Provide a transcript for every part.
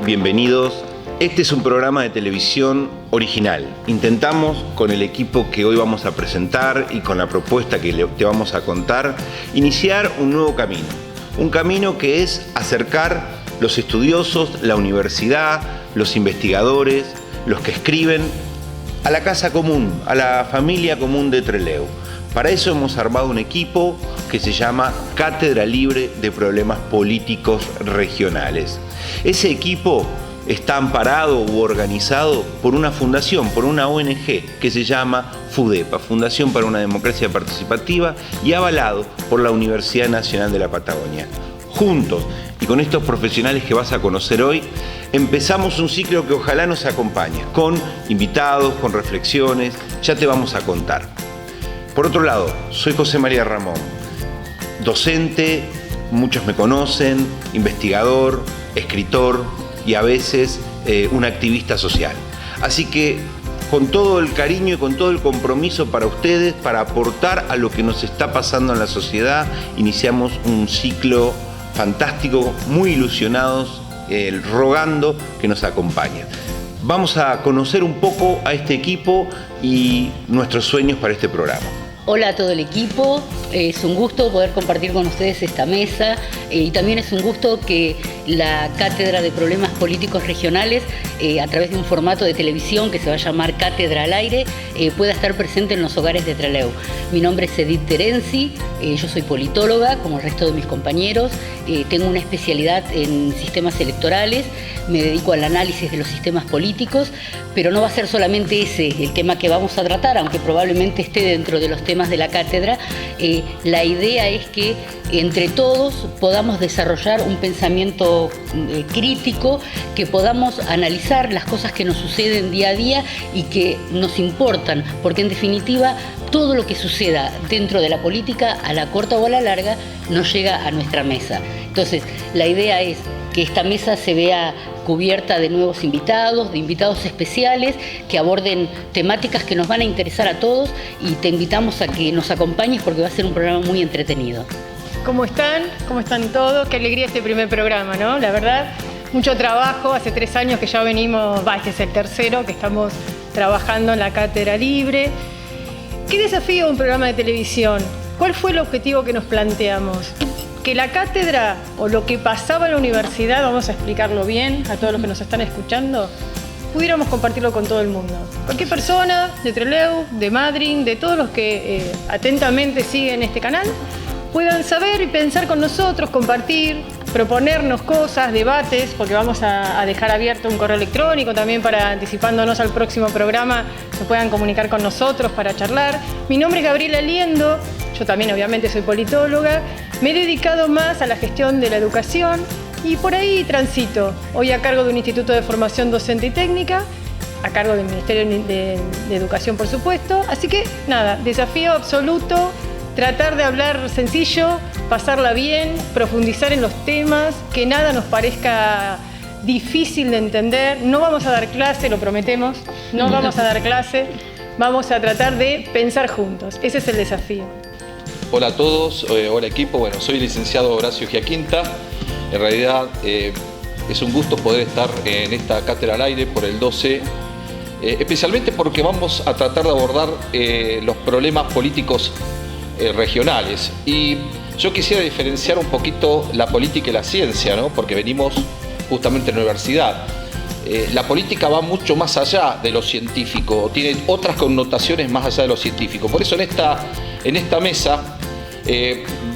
bienvenidos. Este es un programa de televisión original. Intentamos, con el equipo que hoy vamos a presentar y con la propuesta que te vamos a contar, iniciar un nuevo camino. Un camino que es acercar los estudiosos, la universidad, los investigadores, los que escriben, a la casa común, a la familia común de Trelew. Para eso hemos armado un equipo que se llama Cátedra Libre de Problemas Políticos Regionales. Ese equipo está amparado u organizado por una fundación, por una ONG que se llama FUDEPA, Fundación para una Democracia Participativa, y avalado por la Universidad Nacional de la Patagonia. Juntos y con estos profesionales que vas a conocer hoy, empezamos un ciclo que ojalá nos acompañe, con invitados, con reflexiones, ya te vamos a contar. Por otro lado, soy José María Ramón, docente, muchos me conocen, investigador, escritor y a veces un activista social. Así que con todo el cariño y con todo el compromiso para ustedes, para aportar a lo que nos está pasando en la sociedad, iniciamos un ciclo fantástico, muy ilusionados, rogando que nos acompañen. Vamos a conocer un poco a este equipo y nuestros sueños para este programa. Hola a todo el equipo, es un gusto poder compartir con ustedes esta mesa y también es un gusto que la Cátedra de Problemas Políticos Regionales, a través de un formato de televisión que se va a llamar Cátedra al Aire, pueda estar presente en los hogares de Trelew. Mi nombre es Edith Terenzi, yo soy politóloga como el resto de mis compañeros, tengo una especialidad en sistemas electorales, me dedico al análisis de los sistemas políticos, pero no va a ser solamente ese el tema que vamos a tratar, aunque probablemente esté dentro de los temas de la cátedra. La idea es que entre todos podamos desarrollar un pensamiento crítico, que podamos analizar las cosas que nos suceden día a día y que nos importan, porque en definitiva todo lo que suceda dentro de la política, a la corta o a la larga, nos llega a nuestra mesa. Entonces, la idea es que esta mesa se vea cubierta de nuevos invitados, de invitados especiales que aborden temáticas que nos van a interesar a todos, y te invitamos a que nos acompañes porque va a ser un programa muy entretenido. ¿Cómo están? ¿Cómo están todos? Qué alegría este primer programa, ¿no? La verdad, mucho trabajo, hace 3 años que ya venimos, este es el tercero que estamos trabajando en la Cátedra Libre. ¿Qué desafío un programa de televisión? ¿Cuál fue el objetivo que nos planteamos? Que la cátedra o lo que pasaba en la universidad, vamos a explicarlo bien a todos los que nos están escuchando, pudiéramos compartirlo con todo el mundo. Cualquier persona de Trelew, de Madryn, de todos los que atentamente siguen este canal, puedan saber y pensar con nosotros, compartir, proponernos cosas, debates, porque vamos a dejar abierto un correo electrónico también para, anticipándonos al próximo programa, se puedan comunicar con nosotros para charlar. Mi nombre es Gabriela Liendo, yo también obviamente soy politóloga, me he dedicado más a la gestión de la educación y por ahí transito, hoy a cargo de un instituto de formación docente y técnica, a cargo del Ministerio de Educación, por supuesto. Así que nada, desafío absoluto, tratar de hablar sencillo, pasarla bien, profundizar en los temas, que nada nos parezca difícil de entender. No vamos a dar clase, lo prometemos, no vamos a dar clase, vamos a tratar de pensar juntos. Ese es el desafío. Hola a todos, hola equipo. Bueno, soy licenciado Horacio Giaquinta. En realidad es un gusto poder estar en esta cátedra al aire por el 12, especialmente porque vamos a tratar de abordar los problemas políticos regionales. Y yo quisiera diferenciar un poquito la política y la ciencia, ¿no? Porque venimos justamente de la universidad. La política va mucho más allá de lo científico, tiene otras connotaciones más allá de lo científico. Por eso en esta mesa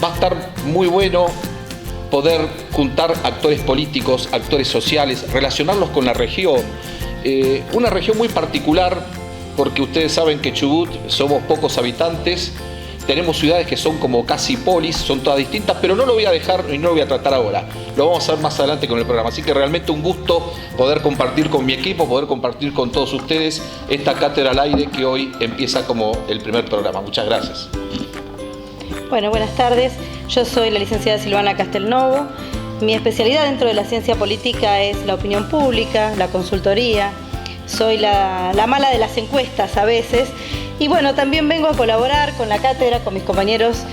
va a estar muy bueno poder juntar actores políticos, actores sociales, relacionarlos con la región. Una región muy particular, porque ustedes saben que Chubut somos pocos habitantes, tenemos ciudades que son como casi polis, son todas distintas, pero no lo voy a dejar y no lo voy a tratar ahora. Lo vamos a hacer más adelante con el programa. Así que realmente un gusto poder compartir con mi equipo, poder compartir con todos ustedes esta cátedra al aire que hoy empieza como el primer programa. Muchas gracias. Bueno, buenas tardes. Yo soy la licenciada Silvana Castelnovo. Mi especialidad dentro de la ciencia política es la opinión pública, la consultoría. Soy la mala de las encuestas a veces. Y bueno, también vengo a colaborar con la cátedra, con mis compañeros,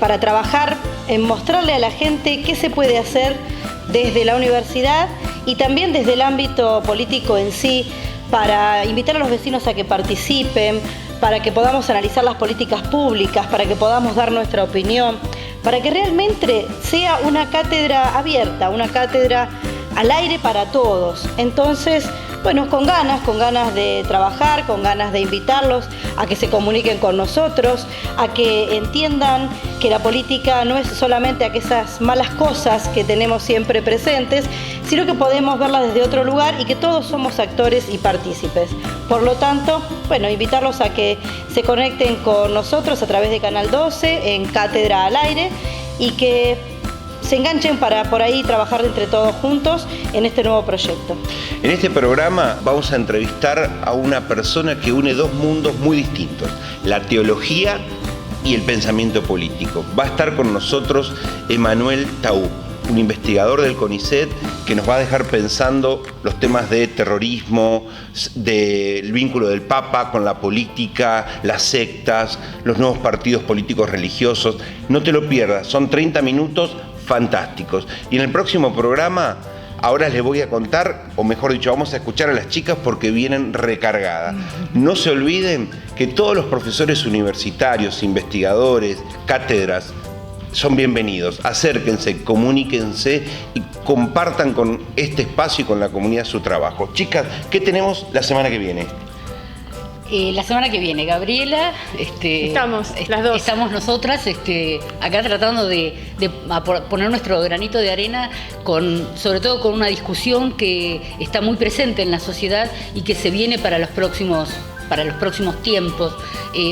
para trabajar en mostrarle a la gente qué se puede hacer desde la universidad y también desde el ámbito político en sí, para invitar a los vecinos a que participen, para que podamos analizar las políticas públicas, para que podamos dar nuestra opinión, para que realmente sea una cátedra abierta, una cátedra al aire para todos. Entonces, bueno, con ganas de trabajar, con ganas de invitarlos a que se comuniquen con nosotros, a que entiendan que la política no es solamente aquellas malas cosas que tenemos siempre presentes, sino que podemos verlas desde otro lugar y que todos somos actores y partícipes. Por lo tanto, bueno, invitarlos a que se conecten con nosotros a través de Canal 12 en Cátedra al Aire y que se enganchen para por ahí trabajar entre todos juntos en este nuevo proyecto. En este programa vamos a entrevistar a una persona que une dos mundos muy distintos, la teología y el pensamiento político. Va a estar con nosotros Emanuel Taú, un investigador del CONICET que nos va a dejar pensando los temas de terrorismo, del vínculo del Papa con la política, las sectas, los nuevos partidos políticos religiosos. No te lo pierdas, son 30 minutos fantásticos. Y en el próximo programa, ahora les voy a contar, o mejor dicho, vamos a escuchar a las chicas porque vienen recargadas. No se olviden que todos los profesores universitarios, investigadores, cátedras, son bienvenidos. Acérquense, comuníquense y compartan con este espacio y con la comunidad su trabajo. Chicas, ¿qué tenemos la semana que viene? La semana que viene, Gabriela, estamos las dos. Estamos nosotras acá tratando de poner nuestro granito de arena, sobre todo con una discusión que está muy presente en la sociedad y que se viene para los próximos tiempos.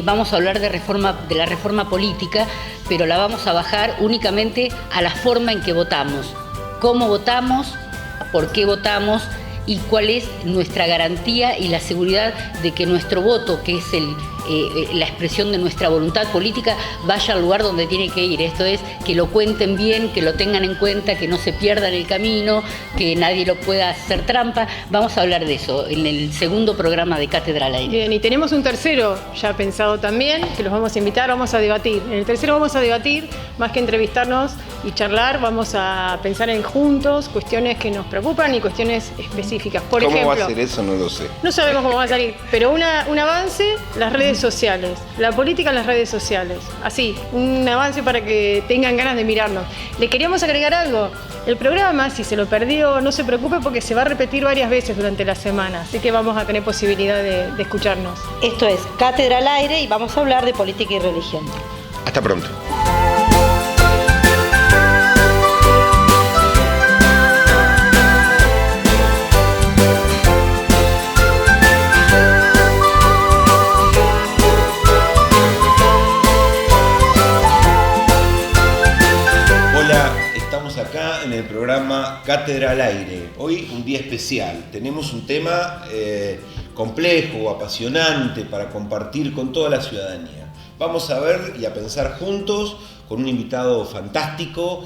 Vamos a hablar de la reforma política, pero la vamos a bajar únicamente a la forma en que votamos. ¿Cómo votamos? ¿Por qué votamos? Y cuál es nuestra garantía y la seguridad de que nuestro voto, que es la expresión de nuestra voluntad política, vaya al lugar donde tiene que ir. Esto es, que lo cuenten bien, que lo tengan en cuenta, que no se pierda en el camino, que nadie lo pueda hacer trampa. Vamos a hablar de eso en el segundo programa de Cátedra al Aire. Bien, y tenemos un tercero ya pensado también, que los vamos a invitar, vamos a debatir. En el tercero vamos a debatir, más que entrevistarnos y charlar, vamos a pensar en juntos cuestiones que nos preocupan y cuestiones específicas. Por ejemplo, ¿cómo va a ser eso? No lo sé. No sabemos cómo va a salir, pero un avance, las redes sociales, la política en las redes sociales. Así, un avance para que tengan ganas de mirarnos. Le queríamos agregar algo. El programa, si se lo perdió, no se preocupe porque se va a repetir varias veces durante la semana, así que vamos a tener posibilidad de escucharnos. Esto es Cátedra al Aire y vamos a hablar de política y religión. Hasta pronto. Acá en el programa Cátedra al Aire. Hoy un día especial. Tenemos un tema complejo, apasionante para compartir con toda la ciudadanía. Vamos a ver y a pensar juntos con un invitado fantástico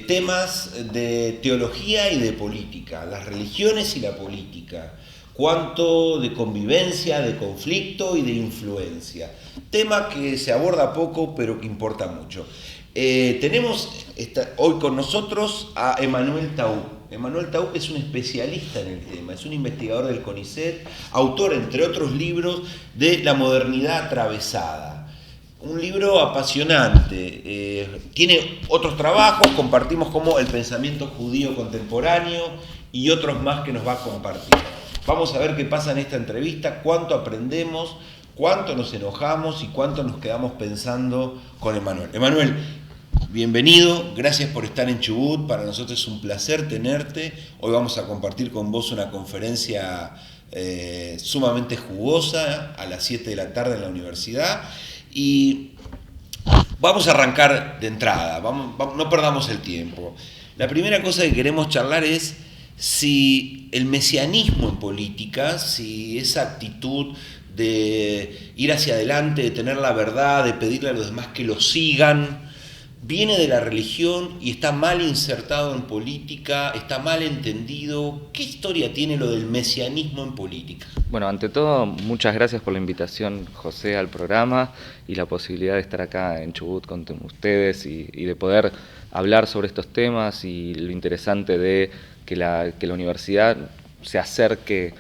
temas de teología y de política, las religiones y la política. Cuánto de convivencia, de conflicto y de influencia. Tema que se aborda poco pero que importa mucho. Tenemos hoy con nosotros a Emanuel Taú. Emanuel Taú es un especialista en el tema, es un investigador del CONICET, autor, entre otros libros, de La modernidad atravesada. Un libro apasionante. Tiene otros trabajos, compartimos como El pensamiento judío contemporáneo y otros más que nos va a compartir. Vamos a ver qué pasa en esta entrevista, cuánto aprendemos, cuánto nos enojamos y cuánto nos quedamos pensando con Emanuel. Emanuel, bienvenido, gracias por estar en Chubut, para nosotros es un placer tenerte. Hoy vamos a compartir con vos una conferencia sumamente jugosa a las 7 de la tarde en la universidad y vamos a arrancar de entrada, no perdamos el tiempo. La primera cosa que queremos charlar es si el mesianismo en política, si esa actitud de ir hacia adelante, de tener la verdad, de pedirle a los demás que lo sigan, viene de la religión y está mal insertado en política, está mal entendido. ¿Qué historia tiene lo del mesianismo en política? Bueno, ante todo, muchas gracias por la invitación, José, al programa y la posibilidad de estar acá en Chubut con ustedes y de poder hablar sobre estos temas y lo interesante de que la universidad se acerque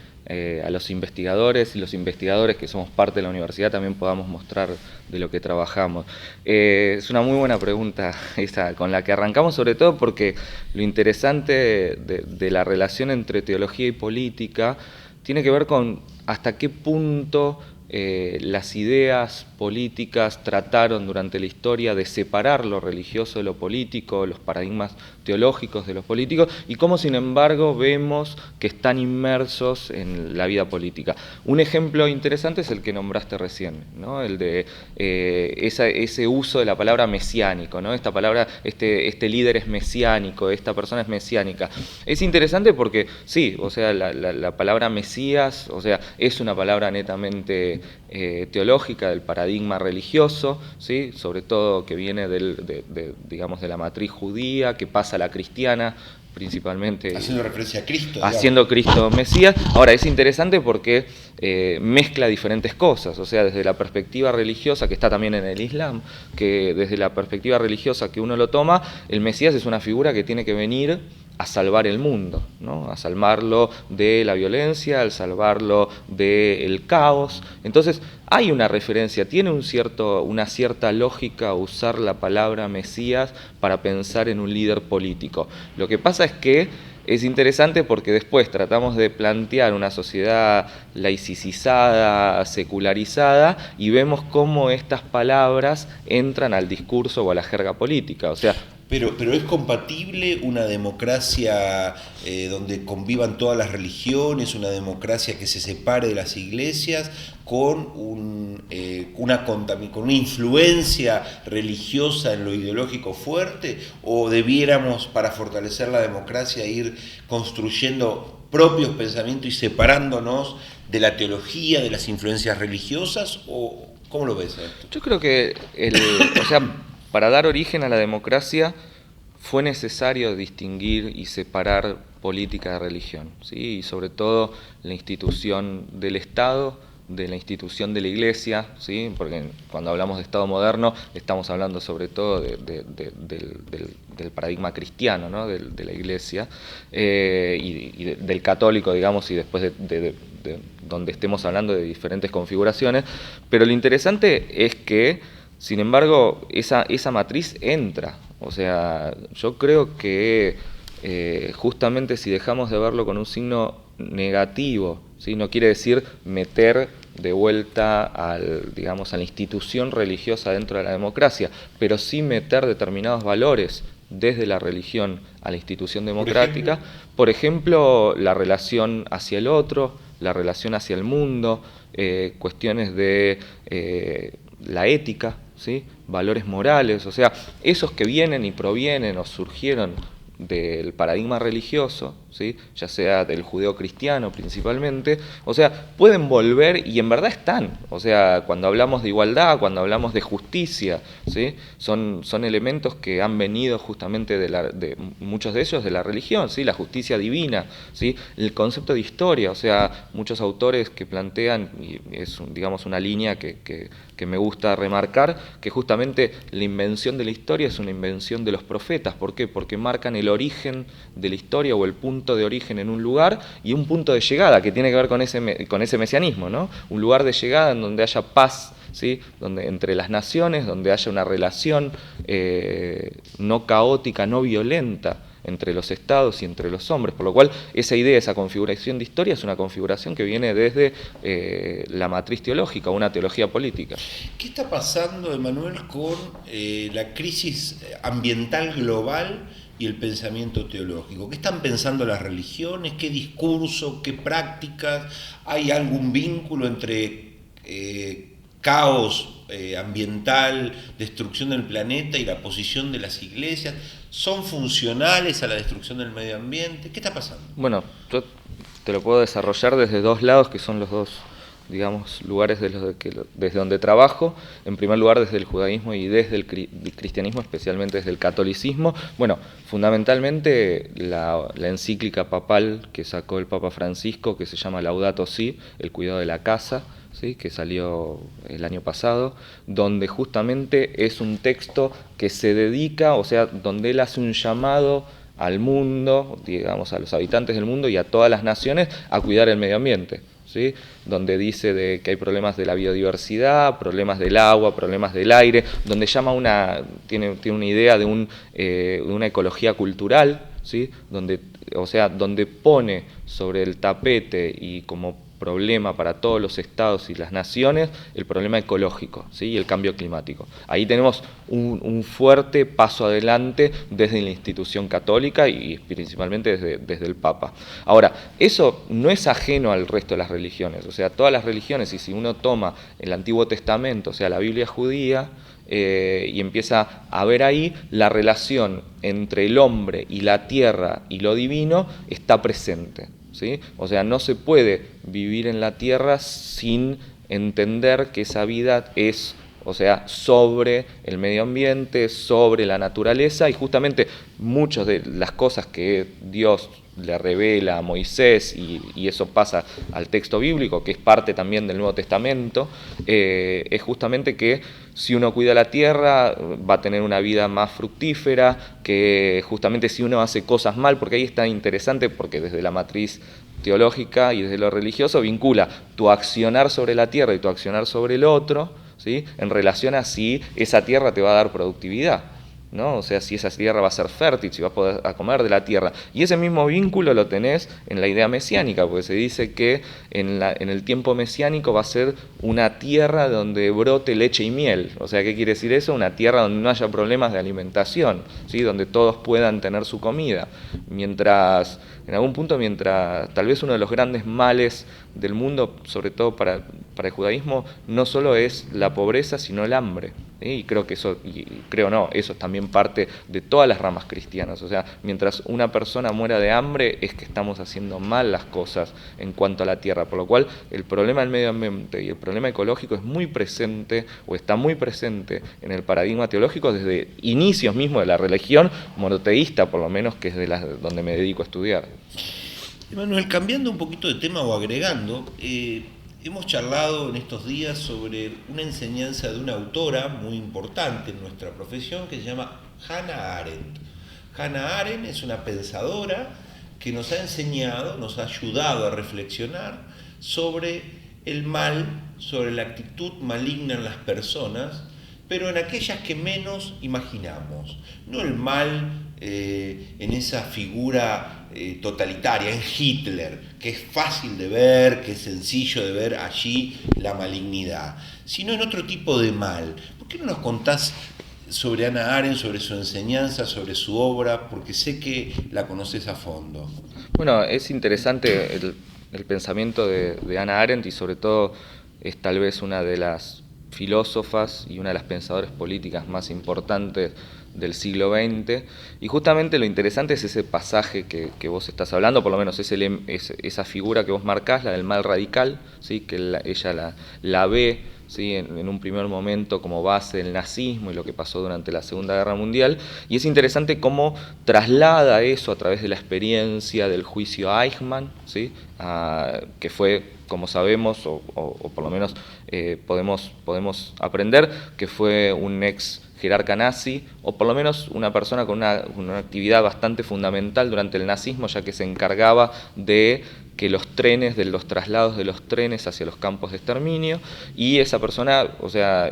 a los investigadores y los investigadores que somos parte de la universidad también podamos mostrar de lo que trabajamos. Es una muy buena pregunta esa con la que arrancamos, sobre todo porque lo interesante de la relación entre teología y política tiene que ver con hasta qué punto las ideas políticas trataron durante la historia de separar lo religioso de lo político, los paradigmas teológicos de los políticos, y cómo sin embargo vemos que están inmersos en la vida política. Un ejemplo interesante es el que nombraste recién, ¿no? El de ese uso de la palabra mesiánico, ¿no? Esta palabra, este líder es mesiánico, esta persona es mesiánica. Es interesante porque sí, o sea, la palabra Mesías, o sea, es una palabra netamente teológica del paradigma religioso, ¿sí? Sobre todo que viene digamos, de la matriz judía, que pasa a la cristiana, principalmente haciendo referencia a Cristo, haciendo Cristo Mesías. Ahora, es interesante porque mezcla diferentes cosas, o sea, desde la perspectiva religiosa, que está también en el Islam, que desde la perspectiva religiosa que uno lo toma, el Mesías es una figura que tiene que venir a salvar el mundo, ¿no? A salvarlo de la violencia, al salvarlo del caos. Entonces, hay una referencia, tiene una cierta lógica usar la palabra Mesías para pensar en un líder político. Lo que pasa es que es interesante porque después tratamos de plantear una sociedad laicizada, secularizada, y vemos cómo estas palabras entran al discurso o a la jerga política. O sea, Pero ¿es compatible una democracia donde convivan todas las religiones, una democracia que se separe de las iglesias, con una influencia religiosa en lo ideológico fuerte? ¿O debiéramos, para fortalecer la democracia, ir construyendo propios pensamientos y separándonos de la teología, de las influencias religiosas? ¿O cómo lo ves esto? Yo creo que para dar origen a la democracia fue necesario distinguir y separar política de religión, ¿sí? Y sobre todo la institución del Estado de la institución de la Iglesia, ¿sí? Porque cuando hablamos de Estado moderno estamos hablando sobre todo del paradigma cristiano, ¿no? de la Iglesia y del católico, digamos, y después de donde estemos hablando de diferentes configuraciones. Pero lo interesante es que, sin embargo, esa matriz entra. O sea, yo creo que justamente si dejamos de verlo con un signo negativo, ¿sí? No quiere decir meter de vuelta a la institución religiosa dentro de la democracia, pero sí meter determinados valores desde la religión a la institución democrática. Por ejemplo, la relación hacia el otro, la relación hacia el mundo, cuestiones de la ética, ¿sí? Valores morales, o sea, esos que vienen y provienen o surgieron del paradigma religioso, ¿sí? Ya sea del judeo-cristiano principalmente, o sea, pueden volver y en verdad están. O sea, cuando hablamos de igualdad, cuando hablamos de justicia, ¿sí? Son elementos que han venido justamente de muchos de ellos de la religión, ¿sí? La justicia divina, ¿sí? El concepto de historia, o sea, muchos autores que plantean, y es digamos una línea que me gusta remarcar, que justamente la invención de la historia es una invención de los profetas. ¿Por qué? Porque marcan el origen de la historia o el punto de origen en un lugar y un punto de llegada que tiene que ver con ese mesianismo, ¿no? Un lugar de llegada en donde haya paz, ¿sí? Donde entre las naciones, donde haya una relación no caótica, no violenta entre los estados y entre los hombres, por lo cual esa idea, esa configuración de historia es una configuración que viene desde la matriz teológica, una teología política. ¿Qué está pasando, Emanuel, con la crisis ambiental global y el pensamiento teológico? ¿Qué están pensando las religiones? ¿Qué discurso? ¿Qué prácticas? ¿Hay algún vínculo entre caos ambiental, destrucción del planeta y la posición de las iglesias? ¿Son funcionales a la destrucción del medio ambiente? ¿Qué está pasando? Bueno, yo te lo puedo desarrollar desde dos lados, que son los digamos, lugares desde donde trabajo, en primer lugar desde el judaísmo y desde el cristianismo, especialmente desde el catolicismo. Bueno, fundamentalmente la encíclica papal que sacó el Papa Francisco, que se llama Laudato Si, el cuidado de la casa, ¿sí?, que salió el año pasado, donde justamente es un texto que se dedica, o sea, donde él hace un llamado al mundo, digamos, a los habitantes del mundo y a todas las naciones a cuidar el medio ambiente, ¿sí?, donde dice que hay problemas de la biodiversidad, problemas del agua, problemas del aire, donde tiene una idea de una ecología cultural, ¿sí?, donde pone sobre el tapete y como problema para todos los estados y las naciones el problema ecológico, ¿sí?, y el cambio climático. Ahí tenemos un fuerte paso adelante desde la institución católica y principalmente desde el Papa. Ahora, eso no es ajeno al resto de las religiones, o sea, todas las religiones, y si uno toma el Antiguo Testamento, o sea, la Biblia judía, y empieza a ver ahí la relación entre el hombre y la tierra y lo divino está presente, ¿sí? O sea, no se puede vivir en la tierra sin entender que esa vida es, o sea, sobre el medio ambiente, sobre la naturaleza, y justamente muchas de las cosas que Dios le revela a Moisés, y eso pasa al texto bíblico, que es parte también del Nuevo Testamento, es justamente que si uno cuida la tierra va a tener una vida más fructífera, que justamente si uno hace cosas mal, porque ahí está interesante, porque desde la matriz teológica y desde lo religioso vincula tu accionar sobre la tierra y tu accionar sobre el otro, ¿sí?, en relación a si esa tierra te va a dar productividad, ¿no? O sea, si esa tierra va a ser fértil, si vas a poder comer de la tierra. Y ese mismo vínculo lo tenés en la idea mesiánica, porque se dice que en el tiempo mesiánico va a ser una tierra donde brote leche y miel. O sea, ¿qué quiere decir eso? Una tierra donde no haya problemas de alimentación, ¿sí?, donde todos puedan tener su comida. En algún punto, tal vez uno de los grandes males del mundo, sobre todo para el judaísmo, no solo es la pobreza, sino el hambre. Y creo que eso es también parte de todas las ramas cristianas. O sea, mientras una persona muera de hambre es que estamos haciendo mal las cosas en cuanto a la tierra, por lo cual el problema del medio ambiente y el problema ecológico es muy presente, o está muy presente en el paradigma teológico desde inicios mismos de la religión monoteísta, por lo menos, que es donde me dedico a estudiar. Emanuel, cambiando un poquito de tema o agregando, hemos charlado en estos días sobre una enseñanza de una autora muy importante en nuestra profesión que se llama Hannah Arendt. Hannah Arendt es una pensadora que nos ha enseñado, nos ha ayudado a reflexionar sobre el mal, sobre la actitud maligna en las personas, pero en aquellas que menos imaginamos. No el mal en esa figura totalitaria, en Hitler, que es fácil de ver, que es sencillo de ver allí la malignidad, sino en otro tipo de mal. ¿Por qué no nos contás sobre Hannah Arendt, sobre su enseñanza, sobre su obra? Porque sé que la conoces a fondo. Bueno, es interesante el pensamiento de Hannah Arendt, y sobre todo es tal vez una de las filósofas y una de las pensadoras políticas más importantes del siglo XX, y justamente lo interesante es ese pasaje que vos estás hablando, por lo menos esa figura que vos marcás, la del mal radical, ¿sí?, que ella la ve, ¿sí?, en un primer momento como base del nazismo y lo que pasó durante la Segunda Guerra Mundial, y es interesante cómo traslada eso a través de la experiencia del juicio Eichmann, ¿sí?, que fue, como sabemos, o por lo menos podemos aprender, que fue un ex jerarca nazi, o por lo menos una persona con una actividad bastante fundamental durante el nazismo, ya que se encargaba de que los traslados de los trenes hacia los campos de exterminio, y esa persona, o sea,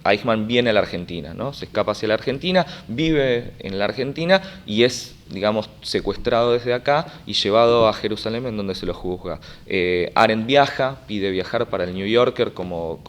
Eichmann viene a la Argentina, ¿no? Se escapa hacia la Argentina, vive en la Argentina y es, digamos, secuestrado desde acá y llevado a Jerusalén, en donde se lo juzga. Arendt pide viajar para el New Yorker como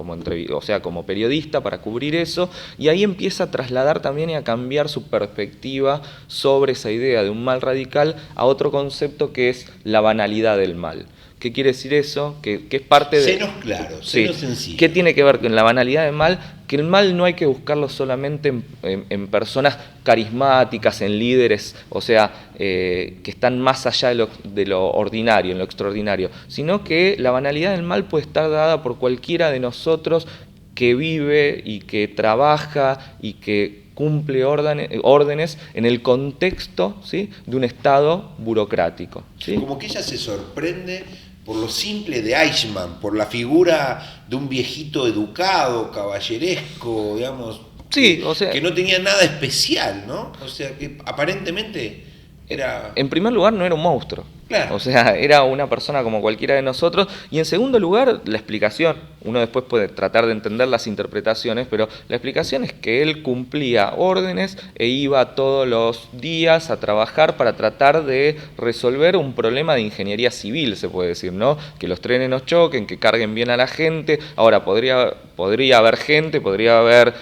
periodista para cubrir eso, y ahí empieza a trasladar también y a cambiar su perspectiva sobre esa idea de un mal radical a otro concepto que es la banalidad del mal. ¿Qué quiere decir eso? Que es parte de... Senos claros, senos sencillos. ¿Qué tiene que ver con la banalidad del mal? que el mal no hay que buscarlo solamente en personas carismáticas, en líderes, o sea, que están más allá de lo ordinario, en lo extraordinario, sino que la banalidad del mal puede estar dada por cualquiera de nosotros que vive y que trabaja y que cumple órdenes en el contexto, ¿sí?, de un Estado burocrático, ¿sí? Como que ella se sorprende por lo simple de Eichmann, por la figura de un viejito educado, caballeresco, digamos, Sí, o sea, que no tenía nada especial, ¿no? O sea, que aparentemente era... en primer lugar no era un monstruo. Claro. O sea, era una persona como cualquiera de nosotros. Y en segundo lugar, la explicación. Uno después puede tratar de entender las interpretaciones, pero la explicación es que él cumplía órdenes e iba todos los días a trabajar para tratar de resolver un problema de ingeniería civil, se puede decir, ¿no? Que los trenes no choquen, que carguen bien a la gente. Ahora, podría haber gente, podría haber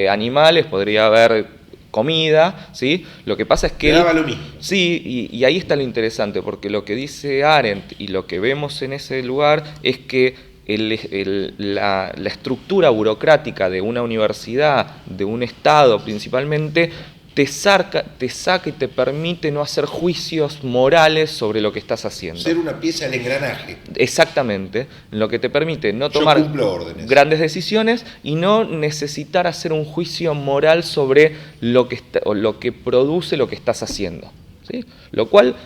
animales, podría haber comida, ¿sí? Lo que pasa es que... Le daba lo mismo. Sí, y ahí está lo interesante, porque lo que dice Arendt y lo que vemos en ese lugar es que la estructura burocrática de una universidad, de un Estado principalmente, te saca y te permite no hacer juicios morales sobre lo que estás haciendo. Ser una pieza del engranaje. Exactamente, lo que te permite no tomar grandes decisiones y no necesitar hacer un juicio moral sobre lo que produce lo que estás haciendo, ¿sí? Lo cual,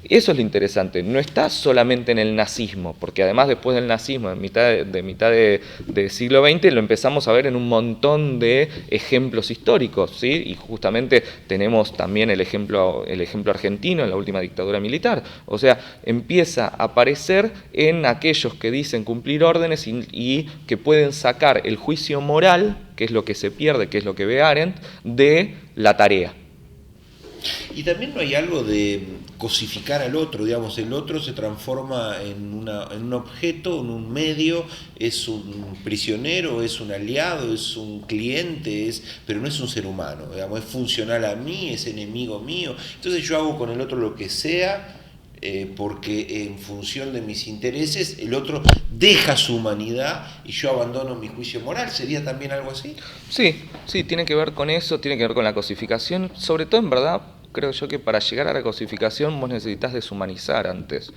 eso es lo interesante, no está solamente en el nazismo, porque además después del nazismo, en mitad del siglo XX, lo empezamos a ver en un montón de ejemplos históricos, ¿sí? Y justamente tenemos también el ejemplo argentino en la última dictadura militar. O sea, empieza a aparecer en aquellos que dicen cumplir órdenes y que pueden sacar el juicio moral, que es lo que se pierde, que es lo que ve Arendt, de la tarea. Y también no hay algo de cosificar al otro, digamos, el otro se transforma en un objeto, en un medio, es un prisionero, es un aliado, es un cliente, pero no es un ser humano, digamos, es funcional a mí, es enemigo mío. Entonces yo hago con el otro lo que sea, porque en función de mis intereses el otro deja su humanidad y yo abandono mi juicio moral. ¿Sería también algo así? Sí, tiene que ver con eso, tiene que ver con la cosificación, sobre todo en verdad. Creo yo que para llegar a la cosificación vos necesitas deshumanizar antes.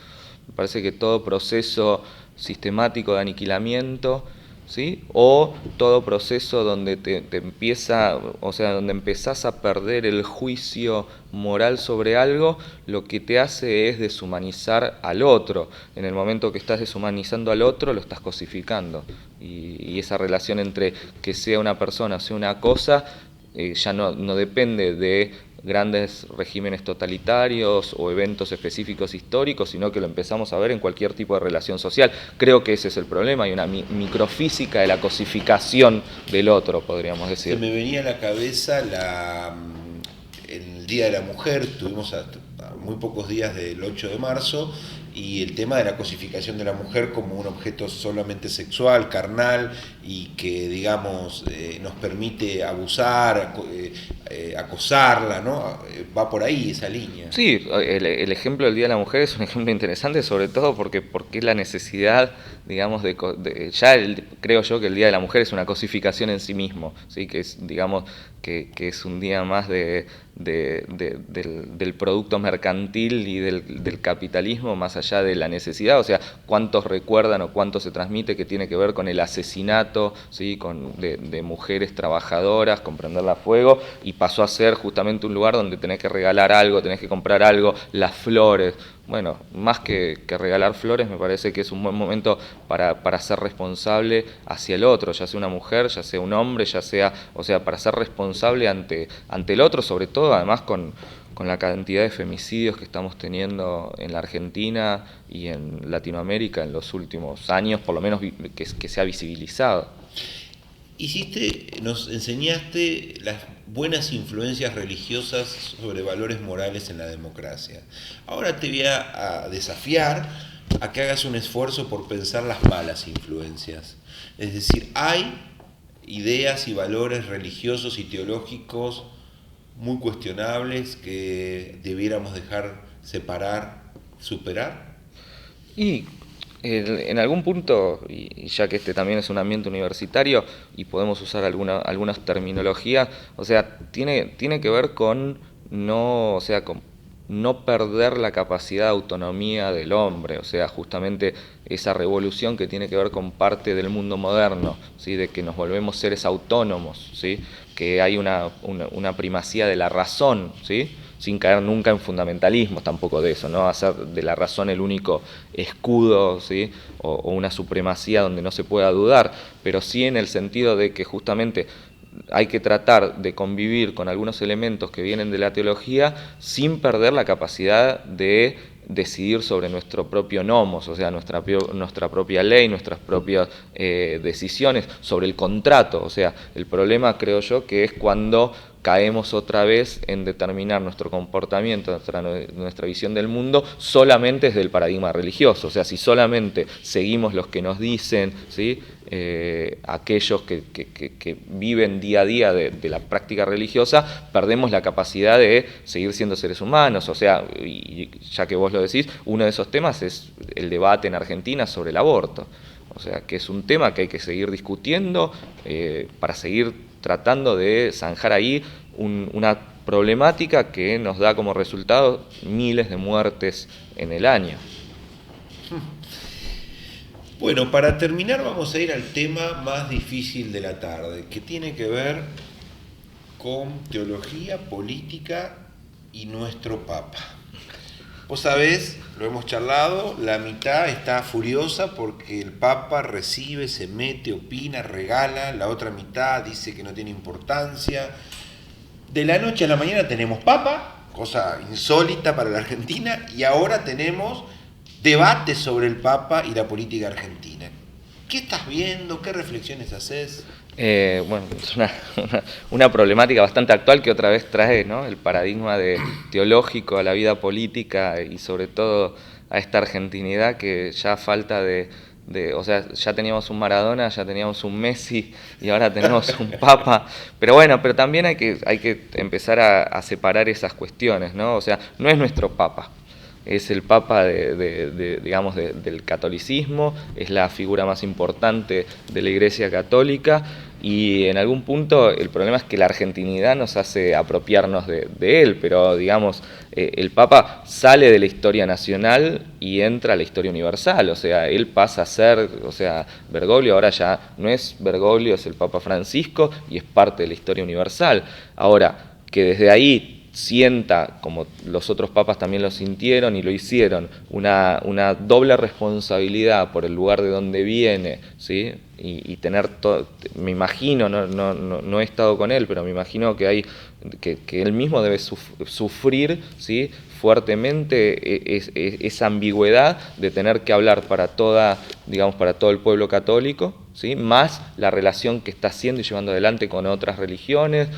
Me parece que todo proceso sistemático de aniquilamiento, ¿sí?, o todo proceso donde donde empezás a perder el juicio moral sobre algo, lo que te hace es deshumanizar al otro. En el momento que estás deshumanizando al otro, lo estás cosificando. Y esa relación entre que sea una persona o sea una cosa, ya no depende de grandes regímenes totalitarios o eventos específicos históricos, sino que lo empezamos a ver en cualquier tipo de relación social. Creo que ese es el problema, hay una microfísica de la cosificación del otro, podríamos decir. Se me venía a la cabeza el Día de la Mujer, tuvimos a muy pocos días del 8 de marzo, y el tema de la cosificación de la mujer como un objeto solamente sexual, carnal, y que, digamos, nos permite abusar, acosarla, ¿no? Va por ahí esa línea. Sí, el ejemplo del Día de la Mujer es un ejemplo interesante, sobre todo porque la necesidad, digamos, creo yo que el Día de la Mujer es una cosificación en sí mismo, ¿sí? Que es, digamos, que es un día más del producto mercantil y del capitalismo, más allá de la necesidad. O sea, cuántos recuerdan o cuánto se transmite que tiene que ver con el asesinato, ¿sí?, de mujeres trabajadoras, con prenderla a fuego, y pasó a ser justamente un lugar donde tenés que regalar algo, tenés que comprar algo, las flores. Bueno, más que regalar flores, me parece que es un buen momento para ser responsable hacia el otro, ya sea una mujer, ya sea un hombre, para ser responsable ante el otro, sobre todo además con la cantidad de femicidios que estamos teniendo en la Argentina y en Latinoamérica en los últimos años, por lo menos que se ha visibilizado. Nos enseñaste las buenas influencias religiosas sobre valores morales en la democracia. Ahora te voy a desafiar a que hagas un esfuerzo por pensar las malas influencias. Es decir, hay ideas y valores religiosos y teológicos muy cuestionables que debiéramos dejar separar, superar. Y En algún punto, y ya que este también es un ambiente universitario y podemos usar algunas terminologías, o sea, tiene que ver con con no perder la capacidad de autonomía del hombre, o sea, justamente esa revolución que tiene que ver con parte del mundo moderno, ¿sí? De que nos volvemos seres autónomos, ¿sí? Que hay una primacía de la razón, ¿sí? Sin caer nunca en fundamentalismos tampoco de eso, no hacer de la razón el único escudo, ¿sí? o una supremacía donde no se pueda dudar, pero sí en el sentido de que justamente hay que tratar de convivir con algunos elementos que vienen de la teología sin perder la capacidad de decidir sobre nuestro propio nomos, o sea, nuestra propia ley, nuestras propias decisiones, sobre el contrato. O sea, el problema, creo yo, que es cuando caemos otra vez en determinar nuestro comportamiento, nuestra visión del mundo solamente desde el paradigma religioso. O sea, si solamente seguimos los que nos dicen, ¿sí? Aquellos que viven día a día de la práctica religiosa, perdemos la capacidad de seguir siendo seres humanos. O sea, y ya que vos lo decís, uno de esos temas es el debate en Argentina sobre el aborto. O sea, que es un tema que hay que seguir discutiendo para seguir tratando de zanjar ahí una problemática que nos da como resultado miles de muertes en el año. Bueno, para terminar vamos a ir al tema más difícil de la tarde, que tiene que ver con teología, política y nuestro Papa. Vos sabés, lo hemos charlado, la mitad está furiosa porque el Papa recibe, se mete, opina, regala, la otra mitad dice que no tiene importancia. De la noche a la mañana tenemos Papa, cosa insólita para la Argentina, y ahora tenemos debate sobre el Papa y la política argentina. ¿Qué estás viendo? ¿Qué reflexiones haces? Bueno, es una problemática bastante actual que otra vez trae, ¿no? El paradigma teológico a la vida política y sobre todo a esta argentinidad que ya falta o sea, ya teníamos un Maradona, ya teníamos un Messi y ahora tenemos un Papa. Pero bueno, pero también hay que empezar a separar esas cuestiones, ¿no? O sea, no es nuestro Papa. Es el Papa digamos, del catolicismo, es la figura más importante de la Iglesia Católica y en algún punto el problema es que la argentinidad nos hace apropiarnos de él, pero digamos, el Papa sale de la historia nacional y entra a la historia universal, o sea, él pasa a ser, o sea, Bergoglio ahora ya no es Bergoglio, es el Papa Francisco y es parte de la historia universal. Ahora, que desde ahí sienta, como los otros papas también lo sintieron y lo hicieron, una doble responsabilidad por el lugar de donde viene, ¿sí? Y tener todo, me imagino, no he estado con él, pero me imagino que él mismo debe sufrir, ¿sí? Fuertemente esa ambigüedad de tener que hablar para todo el pueblo católico, ¿sí? Más la relación que está haciendo y llevando adelante con otras religiones,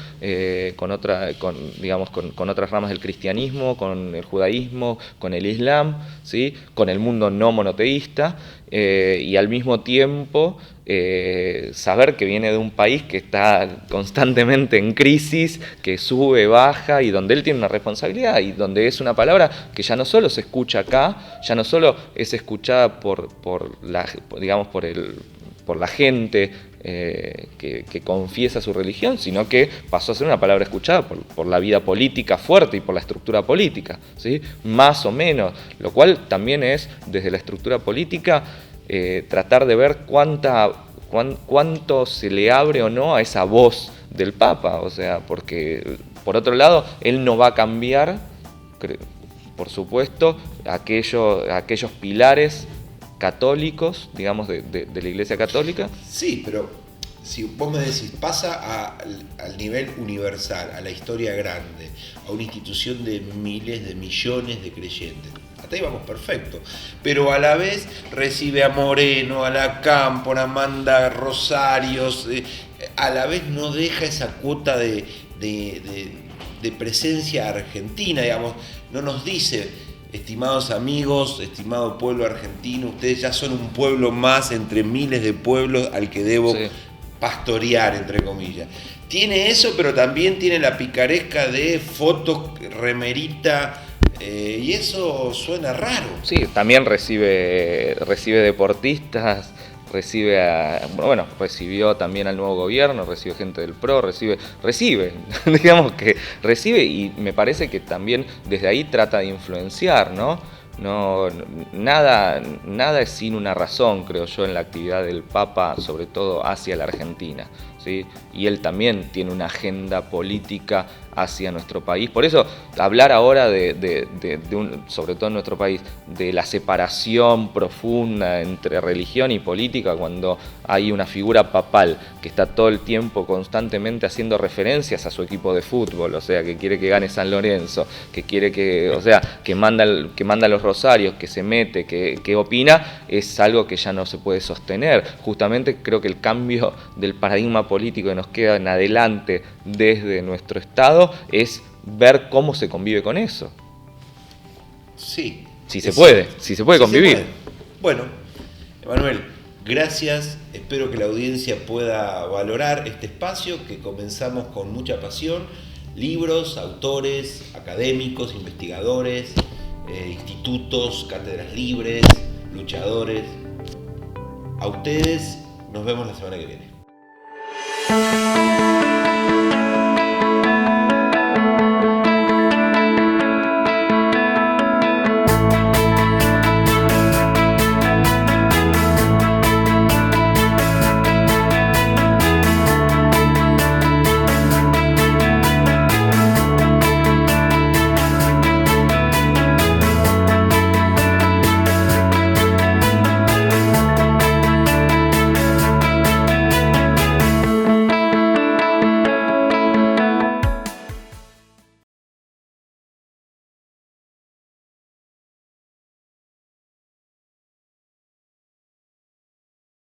con otras ramas del cristianismo, con el judaísmo, con el islam, ¿sí? Con el mundo no monoteísta, y al mismo tiempo saber que viene de un país que está constantemente en crisis, que sube, baja, y donde él tiene una responsabilidad, y donde es una palabra que ya no solo se escucha acá, ya no solo es escuchada por la gente que confiesa su religión, sino que pasó a ser una palabra escuchada por la vida política fuerte y por la estructura política, ¿sí? Más o menos, lo cual también es, desde la estructura política, tratar de ver cuánto se le abre o no a esa voz del Papa, o sea, porque por otro lado, él no va a cambiar, por supuesto, aquellos pilares católicos, digamos, de la Iglesia Católica. Sí, pero si vos me decís, pasa al nivel universal, a la historia grande, a una institución de miles, de millones de creyentes, hasta ahí vamos perfecto, pero a la vez recibe a Moreno, a la Cámpora, manda rosarios, a la vez no deja esa cuota de presencia argentina, digamos, no nos dice: estimados amigos, estimado pueblo argentino, ustedes ya son un pueblo más entre miles de pueblos al que debo pastorear, entre comillas. Tiene eso, pero también tiene la picaresca de fotos, remerita, Y eso suena raro. Sí, también recibe deportistas, recibió también al nuevo gobierno, recibe gente del PRO, recibe, digamos que recibe, y me parece que también desde ahí trata de influenciar, ¿no? Nada es sin una razón, creo yo, en la actividad del Papa, sobre todo hacia la Argentina, ¿sí? Y él también tiene una agenda política hacia nuestro país. Por eso, hablar ahora sobre todo en nuestro país, de la separación profunda entre religión y política, cuando hay una figura papal que está todo el tiempo constantemente haciendo referencias a su equipo de fútbol, o sea, que quiere que gane San Lorenzo, que quiere que manda los rosarios, que se mete, que opina, es algo que ya no se puede sostener. Justamente creo que el cambio del paradigma político que nos queda en adelante desde nuestro Estado es ver cómo se convive con eso. Sí. Si se puede convivir. Se puede. Bueno, Emanuel, gracias. Espero que la audiencia pueda valorar este espacio que comenzamos con mucha pasión. Libros, autores, académicos, investigadores, institutos, cátedras libres, luchadores. A ustedes, nos vemos la semana que viene.